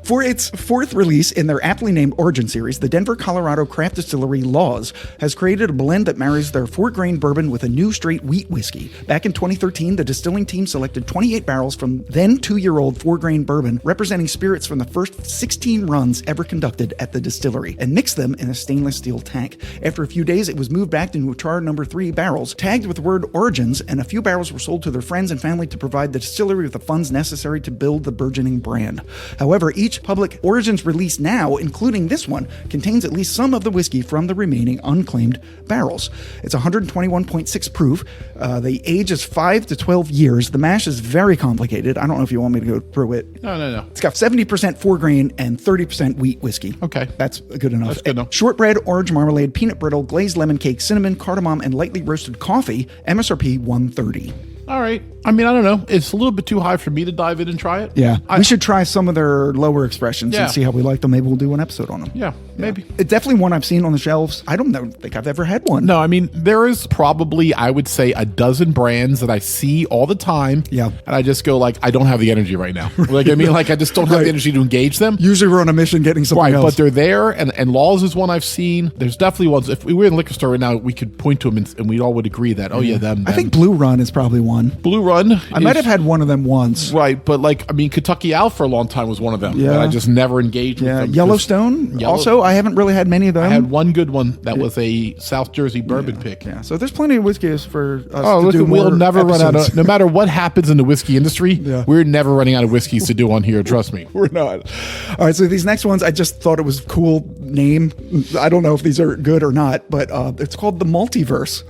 For its 4th release in their aptly named Origin series, the Denver, Colorado craft distillery Law's has created a blend that marries their 4-grain bourbon with a new straight wheat whiskey. Back in 2013, the distilling team selected 28 barrels from then 2-year-old 4-grain bourbon, representing spirits from the first 16 runs ever conducted at the distillery, and mixed them in a stainless steel tank. After a few days, it was moved back into char number 3 barrels, tagged with the word Origins, and a few barrels were sold to their friends and family to provide the distillery with the funds necessary to build the burgeoning brand. However, each public Origins release now, including this one, contains at least some of the whiskey from the remaining unclaimed barrels. It's 121.6 proof. The age is 5 to 12 years. The mash is very complicated. I don't know if you want me to go through it. No. It's got 70% 4-grain and 30% wheat whiskey. Okay. That's good enough. That's good enough. Shortbread, orange marmalade, peanut brittle, glazed lemon cake, cinnamon, cardamom, and lightly roasted coffee. MSRP $130. All right. I mean, I don't know. It's a little bit too high for me to dive in and try it. Yeah. We should try some of their lower expressions and see how we like them. Maybe we'll do an episode on them. Yeah, maybe. It's definitely one I've seen on the shelves. I don't think I've ever had one. No, I mean, there is probably, I would say, a dozen brands that I see all the time. Yeah. And I just go like, I don't have the energy right now. Like, I mean, like, I just don't have the energy to engage them. Usually we're on a mission getting something else. But they're there, and Laws is one I've seen. There's definitely ones. If we were in a liquor store right now, we could point to them and we all would agree that, them. I think Blue Run is probably one. Blue Run. I might have had one of them once. Right, but like, I mean, Kentucky Owl for a long time was one of them. Yeah. And I just never engaged with them. Yellowstone also. I haven't really had many of them. I had one good one that was a South Jersey bourbon pick. Yeah, so there's plenty of whiskeys for us to do more we'll never episodes. run out of, no matter what happens in the whiskey industry, we're never running out of whiskeys to do on here, trust me. We're not. All right, so these next ones, I just thought it was a cool name. I don't know if these are good or not, but it's called the MaltyVerse.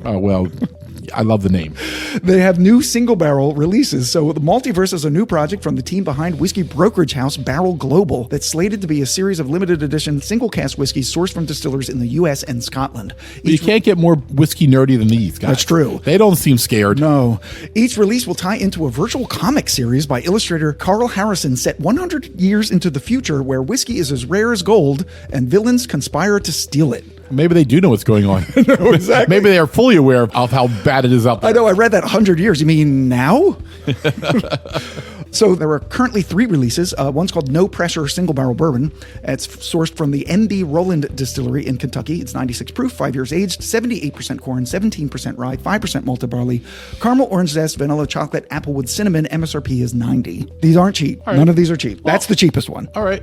Oh, well, I love the name. They have new single barrel releases. So the MaltyVerse is a new project from the team behind whiskey brokerage house Barrel Global that's slated to be a series of limited edition single cask whiskeys sourced from distillers in the U.S. and Scotland. You can't get more whiskey nerdy than these guys. That's true. They don't seem scared. No. Each release will tie into a virtual comic series by illustrator Carl Harrison set 100 years into the future where whiskey is as rare as gold and villains conspire to steal it. Maybe they do know what's going on. No, exactly. Maybe they are fully aware of how bad it is out there. I know. I read that 100 years. You mean now? So there are currently 3 releases. One's called No Pressure Single Barrel Bourbon. It's sourced from the MB Roland Distillery in Kentucky. It's 96 proof, 5 years aged, 78% corn, 17% rye, 5% malted barley, caramel, orange zest, vanilla, chocolate, applewood, cinnamon. MSRP is $90. These aren't cheap. None of these are cheap. That's the cheapest one. All right.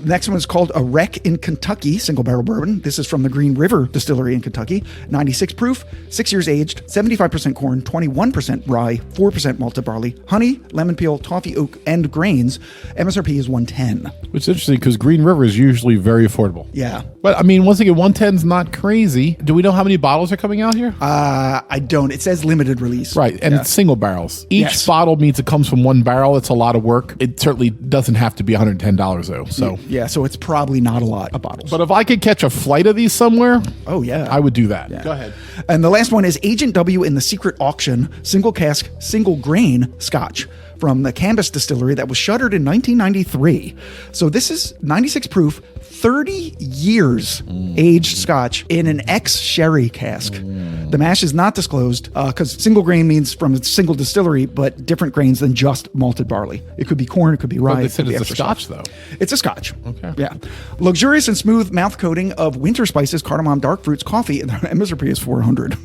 Next one is called A Wreck in Kentucky Single Barrel Bourbon. This is from the Green River Distillery in Kentucky. 96 proof, 6 years aged, 75% corn, 21% rye, 4% malted barley, honey, lemon peel, toffee oak, and grains. MSRP is $110. Which is interesting because Green River is usually very affordable. Yeah. But I mean, once again, 110 is not crazy. Do we know how many bottles are coming out here? I don't. It says limited release. Right. And it's single barrels. Each bottle means it comes from one barrel. It's a lot of work. It certainly doesn't have to be $110 though. So yeah, so it's probably not a lot of bottles. But if I could catch a flight of these somewhere, oh yeah, I would do that. Yeah. Go ahead. And the last one is Agent W in the Secret Auction Single Cask Single Grain Scotch from the Cambus Distillery that was shuttered in 1993. So this is 96 proof, 30 years aged Scotch in an ex-sherry cask. The mash is not disclosed because single grain means from a single distillery, but different grains than just malted barley. It could be corn, it could be rye. But they said it's a extra Scotch, stuff. though. It's a Scotch. Okay. Yeah. Luxurious and smooth mouth coating of winter spices, cardamom, dark fruits, coffee, and the MSRP is $400.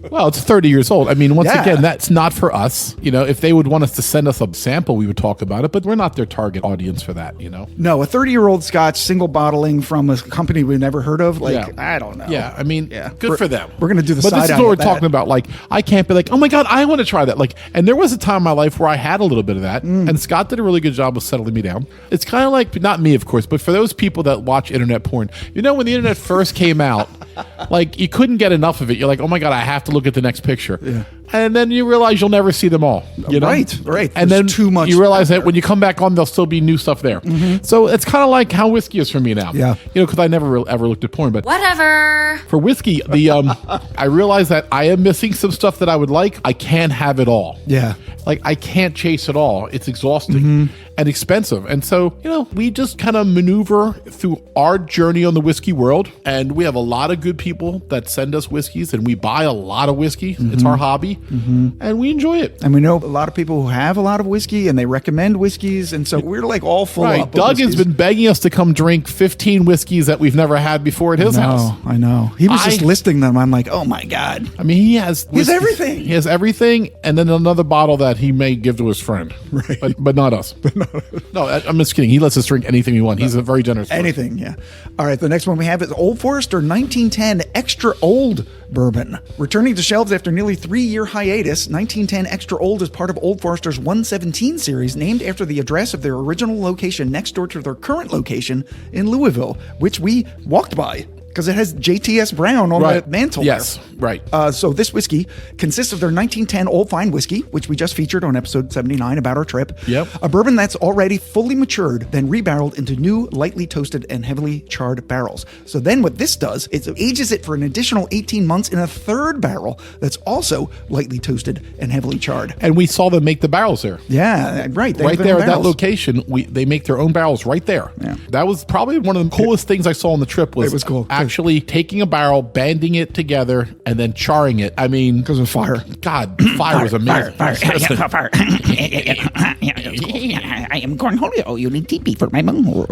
Well, it's 30 years old. I mean, once again, that's not for us. You know, if they would want us to send us a sample, we would talk about it, but we're not their target audience for that, you know? No, a 30-year-old Scotch single bottling from a company we've never heard of. Like, I don't know. Yeah, I mean, good for them. We're going to do the But side this is what we're talking about. Like, I can't be like, oh my God, I want to try that. Like, and there was a time in my life where I had a little bit of that, and Scott did a really good job of settling me down. It's kind of like, not me, of course, but for those people that watch internet porn, you know, when the internet first came out, like, you couldn't get enough of it. You're like, oh my God, I have to look at the next picture. Yeah. And then you realize you'll never see them all. You know? Right. And then too much. You realize that when you come back on, there'll still be new stuff there. So it's kind of like how whiskey is for me now. Yeah. You know, because I never ever looked at porn, but whatever. For whiskey, I realize that I am missing some stuff that I would like. I can't have it all. Yeah. Like, I can't chase it all. It's exhausting and expensive. And so, you know, we just kind of maneuver through our journey on the whiskey world. And we have a lot of good people that send us whiskeys, and we buy a lot of whiskey. It's our hobby. And we enjoy it. And we know a lot of people who have a lot of whiskey, and they recommend whiskeys. And so we're like all full up. Doug has been begging us to come drink 15 whiskeys that we've never had before at his house. I know. He was just listing them. I'm like, oh my God. I mean, he has everything. He has everything, and then another bottle that he may give to his friend. Right. But not us. No, I'm just kidding. He lets us drink anything we want. He's a very generous person. Anything, yeah. All right, the next one we have is Old Forester 1910 Extra Old Bourbon. Returning to shelves after nearly 3-year hiatus, 1910 Extra Old is part of Old Forester's 117 series, named after the address of their original location next door to their current location in Louisville, which we walked by. Because it has JTS Brown on the mantle. Yes, right. So this whiskey consists of their 1910 Old Fine whiskey, which we just featured on episode 79 about our trip. Yep. A bourbon that's already fully matured, then rebarreled into new, lightly toasted and heavily charred barrels. So then what this does is it ages it for an additional 18 months in a third barrel that's also lightly toasted and heavily charred. And we saw them make the barrels there. Yeah, right. Right there at that location, they make their own barrels right there. Yeah. That was probably one of the coolest things I saw on the trip. It was cool. Actually taking a barrel, banding it together, and then charring it. I mean, because of fire. God, fire was amazing. Fire. I am Cornholio. You need TP for my bunghole.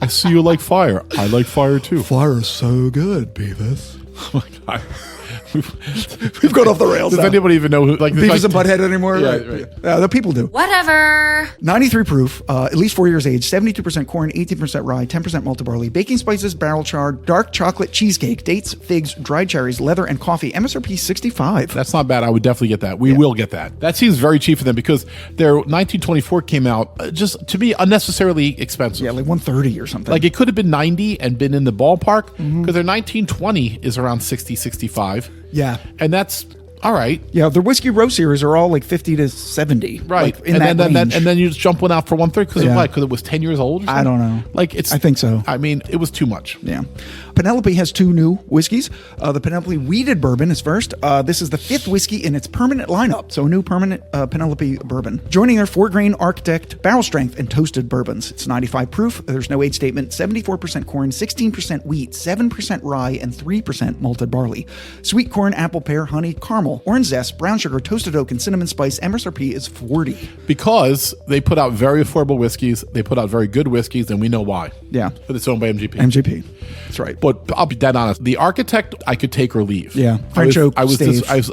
I see you like fire. I like fire too. Fire is so good, Beavis. Oh my God. We've gone off the rails. Does anybody even know who Beavis and Butthead anymore? Yeah, right. The people do. Whatever. 93 proof, at least 4 years age, 72% corn, 18% rye, 10% malted barley, baking spices, barrel charred, dark chocolate cheesecake, dates, figs, dried cherries, leather, and coffee. MSRP $65. That's not bad. I would definitely get that. We will get that. That seems very cheap for them because their 1924 came out just to be unnecessarily expensive. Yeah, like $130 or something. Like it could have been 90 and been in the ballpark because their 1920 is around 60, 65. Yeah. And that's all right. Yeah, their whiskey row series are all like 50 to 70. Right. Like in that range. And then you just jump one out for 130 because of what? Because it was 10 years old or something? I don't know. I think so. I mean, it was too much. Yeah. Penelope has 2 new whiskeys. The Penelope Weeded Bourbon is first. This is the 5th whiskey in its permanent lineup. So a new permanent Penelope Bourbon. Joining their 4-grain Architect barrel strength and toasted bourbons. It's 95 proof. There's no age statement. 74% corn, 16% wheat, 7% rye, and 3% malted barley. Sweet corn, apple pear, honey, caramel, orange zest, brown sugar, toasted oak, and cinnamon spice. MSRP is $40. Because they put out very affordable whiskeys. They put out very good whiskeys, and we know why. Yeah. But it's owned by MGP. MGP. That's right. But I'll be dead honest. The Architect, I could take or leave. Yeah. I was French oak, a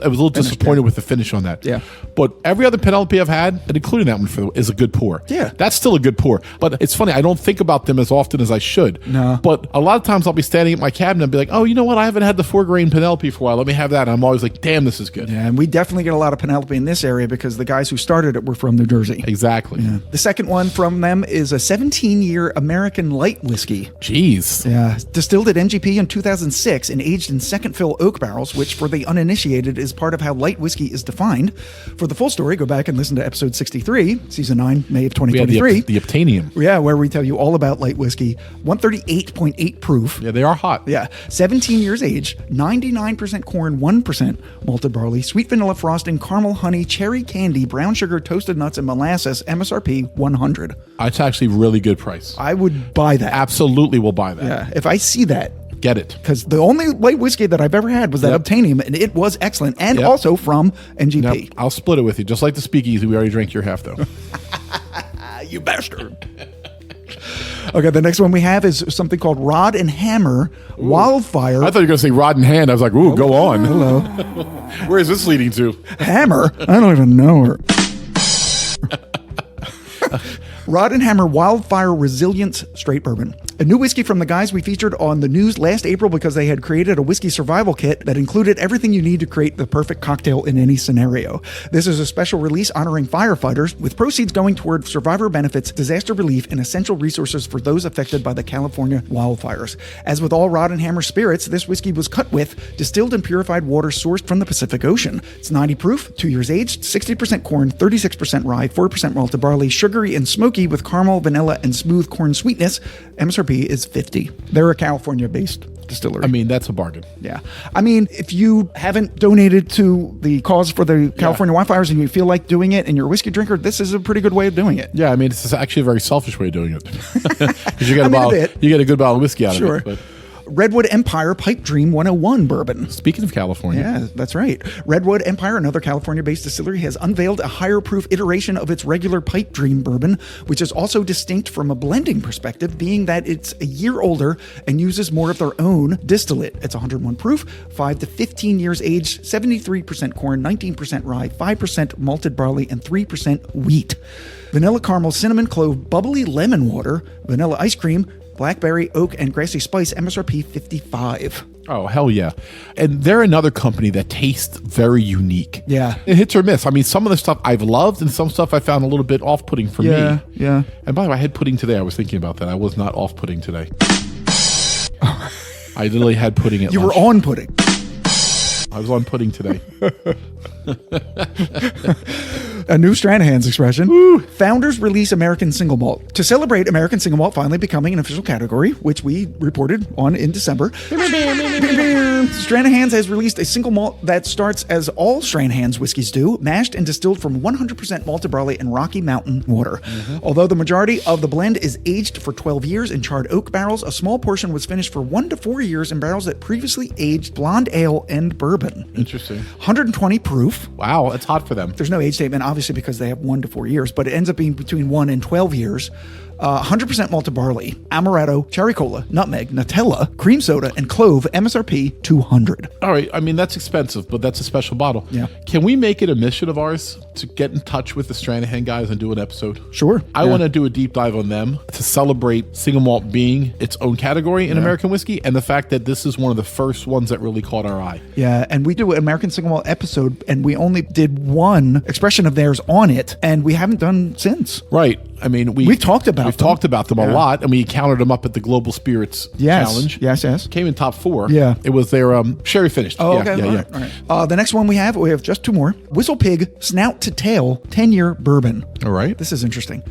little disappointed with the finish on that. Yeah. But every other Penelope I've had, and including that one, is a good pour. Yeah. That's still a good pour. But it's funny, I don't think about them as often as I should. No. But a lot of times I'll be standing at my cabinet and be like, oh, you know what? I haven't had the 4-grain Penelope for a while. Let me have that. And I'm always like, damn, this is good. Yeah, and we definitely get a lot of Penelope in this area because the guys who started it were from New Jersey. Exactly. Yeah. The second one from them is a 17-year American light whiskey. Jeez. Yeah. Distilled at MGP in 2006 and aged in second fill oak barrels, which for the uninitiated is part of how light whiskey is defined. For the full story, go back and listen to episode 63, season 9, May of 2023. The Obtainium. Yeah, where we tell you all about light whiskey. 138.8 proof. Yeah, they are hot. Yeah. 17 years age, 99% corn, 1% malted barley, sweet vanilla frosting, caramel, honey, cherry candy, brown sugar, toasted nuts, and molasses. MSRP $100. It's actually really good price. I would buy that. Absolutely will buy that. Yeah. If I see that. Get it. Because the only light whiskey that I've ever had was that Obtainium, and it was excellent. And also from MGP. Yep. I'll split it with you. Just like the Speakeasy, we already drank your half, though. You bastard. Okay, the next one we have is something called Rod and Hammer Wildfire. I thought you were going to say rod in hand. I was like, ooh, go on. Hello. Where is this leading to? Hammer? I don't even know her. Rod and Hammer Wildfire Resilience Straight Bourbon. A new whiskey from the guys we featured on the news last April because they had created a whiskey survival kit that included everything you need to create the perfect cocktail in any scenario. This is a special release honoring firefighters, with proceeds going toward survivor benefits, disaster relief, and essential resources for those affected by the California wildfires. As with all Rod and Hammer spirits, this whiskey was cut with distilled and purified water sourced from the Pacific Ocean. It's 90 proof, 2 years aged, 60% corn, 36% rye, 4% malted barley, sugary and smoky with caramel, vanilla, and smooth corn sweetness. MSRP is $50. They're a California-based distillery. I mean, that's a bargain. Yeah. I mean, if you haven't donated to the cause for the California wildfires and you feel like doing it and you're a whiskey drinker, this is a pretty good way of doing it. Yeah, I mean, it's actually a very selfish way of doing it. Because you get a you get a good bottle of whiskey out of it. But Redwood Empire Pipe Dream 101 Bourbon. Speaking of California. Yeah, that's right. Redwood Empire, another California-based distillery, has unveiled a higher proof iteration of its regular Pipe Dream bourbon, which is also distinct from a blending perspective, being that it's a year older and uses more of their own distillate. It's 101 proof, 5 to 15 years aged, 73% corn, 19% rye, 5% malted barley, and 3% wheat. Vanilla caramel, cinnamon clove, bubbly lemon water, vanilla ice cream, blackberry, oak, and grassy spice. MSRP $55. Oh, hell yeah. And they're another company that tastes very unique. Yeah. It hits or miss. I mean, some of the stuff I've loved and some stuff I found a little bit off-putting for me. Yeah. And by the way, I had pudding today. I was thinking about that. I was not off-putting today. I literally had pudding at You lunch. were on pudding. I was on pudding today. A new Stranahan's expression. Woo. Founders release American Single Malt. To celebrate American Single Malt finally becoming an official category, which we reported on in December, Stranahan's has released a single malt that starts as all Stranahan's whiskeys do, mashed and distilled from 100% malted barley and Rocky Mountain water. Mm-hmm. Although the majority of the blend is aged for 12 years in charred oak barrels, a small portion was finished for 1 to 4 years in barrels that previously aged blonde ale and bourbon. Interesting. 120 proof. Wow, that's hot for them. There's no age statement, obviously, because they have 1 to 4 years, but it ends up being between 1 and 12 years. 100% malted barley, amaretto, cherry cola, nutmeg, Nutella, cream soda, and clove. MSRP $200. All right, I mean, that's expensive, but that's a special bottle. Yeah. Can we make it a mission of ours to get in touch with the Stranahan guys and do an episode? Sure. I want to do a deep dive on them to celebrate single malt being its own category in American whiskey, and the fact that this is one of the first ones that really caught our eye. Yeah, and we do an American Single Malt episode, and we only did one expression of theirs on it, and we haven't done since. Right. I mean, we've talked about them a lot, and we counted them up at the Global Spirits Challenge. Yes. Came in top 4. Yeah. It was their sherry finished. Oh, okay. All right. The next one we have just 2 more. Whistle Pig Snout-to-Tail 10-year bourbon. All right. This is interesting.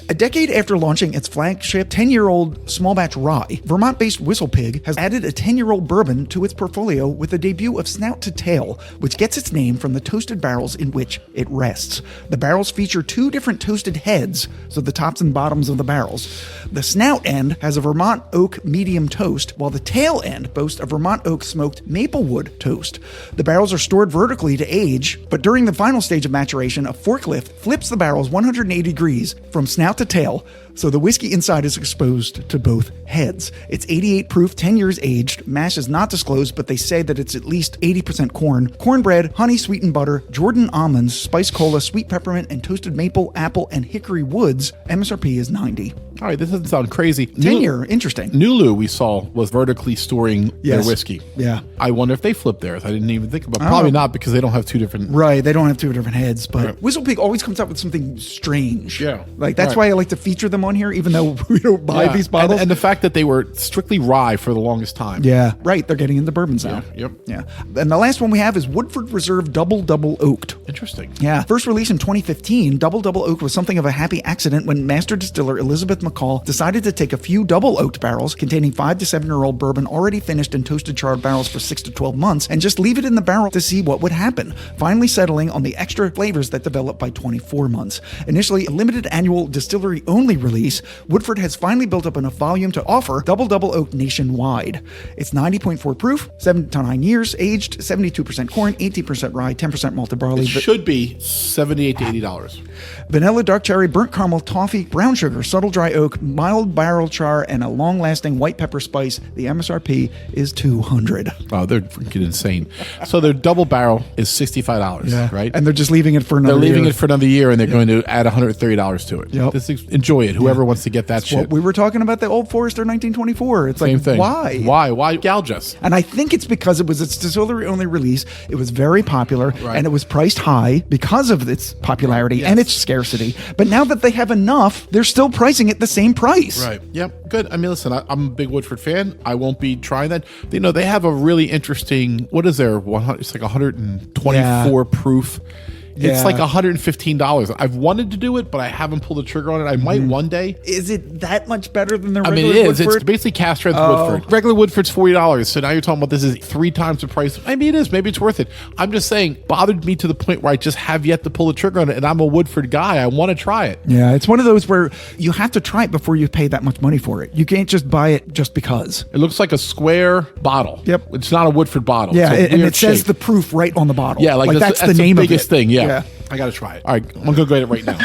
A decade after launching its flagship 10-year-old small batch rye, Vermont-based Whistle Pig has added a 10-year-old bourbon to its portfolio with the debut of Snout-to-Tail, which gets its name from the toasted barrels in which it rests. The barrels feature 2 different toasted heads, so the tops and bottoms of the barrels. The snout end has a Vermont oak medium toast, while the tail end boasts a Vermont oak smoked maplewood toast. The barrels are stored vertically to age, but during the final stage of maturation, a forklift flips the barrels 180 degrees from snout to tail, so the whiskey inside is exposed to both heads. It's 88 proof, 10 years aged. Mash is not disclosed, but they say that it's at least 80% corn, cornbread, honey sweetened butter, Jordan almonds, spiced cola, sweet peppermint, and toasted maple, apple, and hickory woods. MSRP is $90. All right, this doesn't sound crazy. 10-year, interesting. Nulu, we saw, was vertically storing their whiskey. Yeah. I wonder if they flipped theirs. I didn't even think about it. Probably not, because they don't have 2 different... Right, they don't have 2 different heads, but Whistle Pig always comes up with something strange. Yeah. Like, that's why I like to feature them on here, even though we don't buy these bottles. And the fact that they were strictly rye for the longest time. Yeah, right. They're getting into bourbons now. Yep. Yeah. And the last one we have is Woodford Reserve Double Oaked. Interesting. Yeah. First released in 2015, Double Oaked was something of a happy accident when master distiller Elizabeth McCall decided to take a few double oaked barrels containing 5 to 7-year-old bourbon already finished in toasted charred barrels for 6 to 12 months and just leave it in the barrel to see what would happen, finally settling on the extra flavors that developed by 24 months. Initially a limited annual distillery only release, Woodford has finally built up enough volume to offer Double Oaked nationwide. It's 90.4 proof, 7 to 9 years aged, 72% corn, 18% rye, 10% malted barley. should be $78 to $80. Vanilla, dark cherry, burnt caramel, toffee, brown sugar, subtle dry oak, mild barrel char, and a long-lasting white pepper spice. The MSRP is $200. Wow, they're freaking insane. So their double barrel is $65, right? And they're just leaving it for another year. They're leaving it for another year, and they're going to add $130 to it. Yep. Just enjoy it. Whoever wants to get that shit. Well, we were talking about the Old Forester 1924. It's Same like, thing. why? Why gouge us? And I think it's because it was its distillery-only release. It was very popular, Right. and it was priced high because of its popularity and its scarcity. But now that they have enough, they're still pricing it the same price. Right. Yep. Good. I mean, listen, I'm a big Woodford fan. I won't be trying that. You know, they have a really interesting, what is there? It's like 124 proof. It's like $115. I've wanted to do it, but I haven't pulled the trigger on it. I might one day. Is it that much better than the I regular mean, it is. Woodford? It's basically cast strength Woodford. Regular Woodford's $40. So now you're talking about this is 3 times the price. Maybe it is. Maybe it's worth it. I'm just saying, bothered me to the point where I just have yet to pull the trigger on it. And I'm a Woodford guy. I want to try it. Yeah, it's one of those where you have to try it before you pay that much money for it. You can't just buy it just because. It looks like a square bottle. Yep. It's not a Woodford bottle. Yeah, It's a and weird it says shape. the proof right on the bottle. Yeah, like that's the name of it. biggest thing. Yeah. I got to try it. All right, I'm going to go get it right now.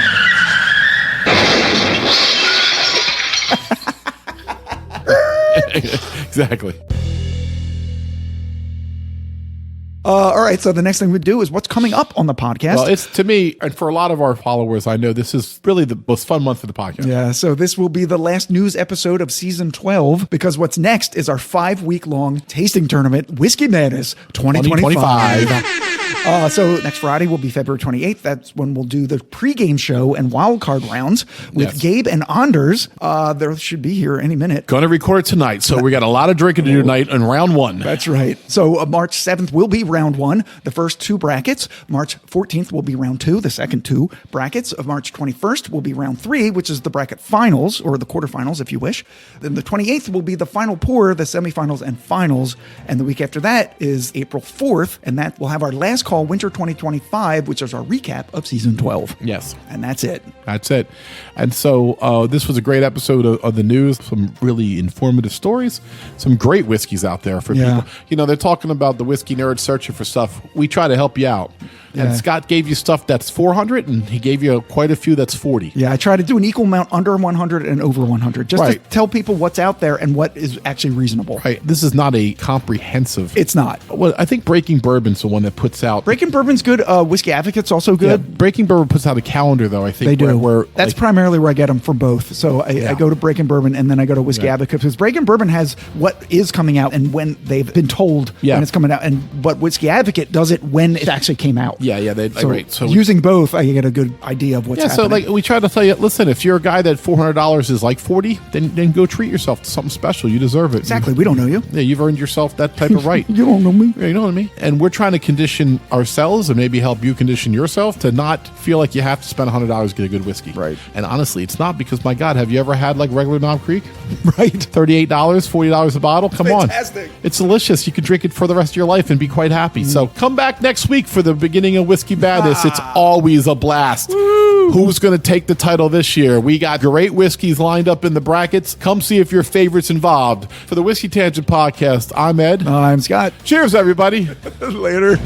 Exactly. All right, so the next thing we do is what's coming up on the podcast. Well, it's to me, and for a lot of our followers, I know this is really the most fun month for the podcast. Yeah, so this will be the last news episode of season 12 because what's next is our 5-week-long tasting tournament, Whiskey Madness 2025. So next Friday will be February 28th. That's when we'll do the pregame show and wildcard rounds with Gabe and Anders. They should be here any minute. Going to record it tonight, so we got a lot of drinking to do tonight in round 1. That's right. So March 7th will be round 1, the first 2 brackets. March 14th will be round 2, the second 2 brackets. Of March 21st will be round 3, which is the bracket finals, or the quarterfinals if you wish. Then the 28th will be the final pour, the semifinals and finals. And the week after that is April 4th, and that will have our last call, Winter 2025, which is our recap of season 12. Yes. And that's it. That's it. And so this was a great episode of the news. Some really informative stories. Some great whiskeys out there for people. You know, they're talking about the whiskey nerds searching for stuff. We try to help you out. And Scott gave you stuff that's 400, and he gave you quite a few that's 40. Yeah, I try to do an equal amount under 100 and over 100, just to tell people what's out there and what is actually reasonable. Right. This is not a comprehensive. It's not. Well, I think Breaking Bourbon's the one that puts out. Breaking Bourbon's good. Whiskey Advocate's also good. Yeah, Breaking Bourbon puts out a calendar, though, I think. They do. Where that's primarily where I get them from both. So I go to Breaking Bourbon and then I go to Whiskey Advocate because Breaking Bourbon has what is coming out and when they've been told when it's coming out, but Whiskey Advocate does it when it actually came out. So using both, I get a good idea of what's happening. So like we try to tell you, listen, if you're a guy that $400 is like 40, then go treat yourself to something special. You deserve it. Exactly. We don't know you. Yeah, you've earned yourself that type of right. You don't know me. Yeah, you know what I mean? And we're trying to condition ourselves and maybe help you condition yourself to not feel like you have to spend $100 to get a good whiskey. Right. And honestly, it's not because, my God, have you ever had like regular Knob Creek? Right. $38, $40 a bottle? Come Fantastic. on. It's delicious. You can drink it for the rest of your life and be quite happy. So come back next week for the beginning of Whiskey Madness. It's always a blast. Woo. Who's going to take the title this year? We got great whiskeys lined up in the brackets. Come see if your favorite's involved. For the Whiskey Tangent Podcast, I'm Ed. I'm Scott. Cheers, everybody. Later.